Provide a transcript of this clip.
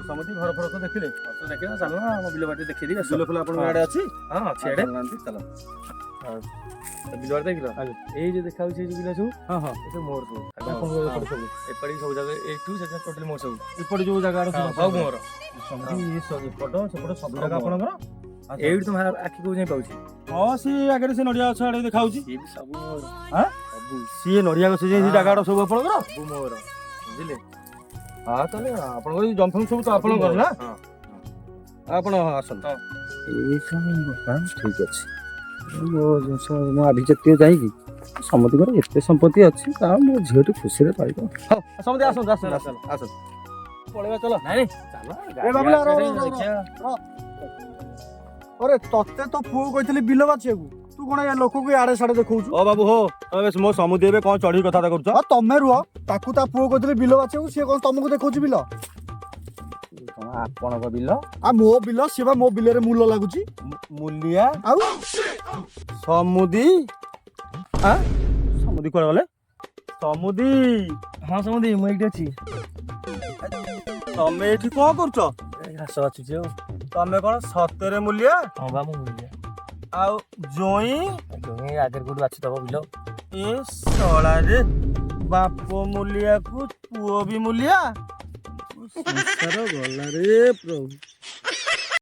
ସମତି ଘର ଫର ତ ଦେଖିଲେ ଦେଖିବା ଚାଲ ନା ଆମ ବିଲ ବାଡ଼ି ଦେଖେଇ ଦିବି ବିଲ ଫୁଲ ଆପଣଙ୍କ ଆଡେ ଅଛି? ହଁ ଅଛି ଆଡେ ଚାଲ ବିଲ ବାଡ଼ି ଦେଖିଲ ଏଇ ଯେ ଦେଖା ହଉଛି ଏଇ ବିଲ ସବୁ ହଁ ହଁ ଏ ସବୁ ମୋର ସବୁ ଆପଣଙ୍କ ଏପଟେ ସବୁ ଏପଟେ ସବୁ ଜାଗା ଏଇଠୁ ସେଟା ଟୋଟାଲି ମୋର ସବୁ ଏପଟେ ଯୋଉ ଜାଗା ସବୁ ମୋର ଏପଟ ସେପଟ ସବୁ ଜାଗା ଆପଣଙ୍କର? ଏଇଠୁ ତ ଆଖିକୁ ଯାଇ ପାଉଛି ହଁ ସିଏ ଆଗରେ ସେ ନଡିଆ ଗଛ ଆଡେ ଦେଖାଉଛି। ସିଏ ବି ସବୁ ମୋର ସବୁ ସିଏ ନଡିଆ ଗଛ ଯେ ଜାଗା ସବୁ ଆପଣଙ୍କର? ସବୁ ମୋର ବୁଝିଲେ ହଁ ତାହେଲେ ଆପଣଙ୍କର ଏଇ ଜମଫମ ସବୁ ତ ଆପଣଙ୍କର ନା? ଆପଣ ଆସନ୍ତୁ। ଏଇ ଠିକ ଅଛି ମୋ ଜିନିଷ ମୁଁ ଆଭିଜାତୀୟ ଯାଇକି ସମସ୍ତଙ୍କର ଏତେ ସମ୍ପତ୍ତି ଅଛି କାରଣ ମୋ ଝିଅଟି ଖୁସିରେ ପାଇବ। ହଉ ସମସ୍ତେ ଆସନ୍ତୁ ଆସନ୍ତୁ ଆସନ୍ତୁ ଆସନ୍ତୁ ପଳେଇବା ଚାଲ। ନାଇଁ ଚାଲ ଏ ବାବୁଲା ଆରେ ତତେ ତ ପୁଅ କହିଥିଲି ବିଲ ବାଛିବାକୁ ତୁ କଣ ଏ ଲୋକକୁ ଆଡେ ସାଡେ ଦେଖଉଛୁ? ଓ ବାବୁ ହୋ ମୋ ସମୁଦ୍ର ଏବେ କଣ ଚଢି କଥାଟା କରୁଛ? ତମେ ରୁହ ତାକୁ ତା ପୁଅ କହିଥିଲି ବିଲ ବାଛିବାକୁ ସିଏ କଣ ତମକୁ ଦେଖଉଛି ବିଲ? ଆପଣଙ୍କ ବିଲ ଆ ମୋ ବିଲ ସିଏ ବା ମୋ ବିଲରେ ମୂଲ ଲାଗୁଛି। ମୂଲିଆ ଆଉ ସମୁଦି ସମୁଦି କୁଆଡେ ଗଲେ? ସମୁଦି ହଁ ସମୁଦି ମୁଁ ଏଇଠି ଅଛି ତମେ ଏଠି କଣ କରୁଛ? ଘାସ ବାଛୁଛି ଆଉ ତମେ କଣ ସତରେ ମୂଲିଆ? ହଁ ବା ମୁଁ ମୁଲିଆ ଆଉ ଜୋଇଁ ଆଗରେ କୋଉଠି ବାଛି ଦବ ବିଲ ଏ ଶଳାରେ ବାପ ମୂଲିଆକୁ ପୁଅ ବି ମୂଲିଆ? ସଂସାର ଗଲା ରେ ପ୍ରଭୁ।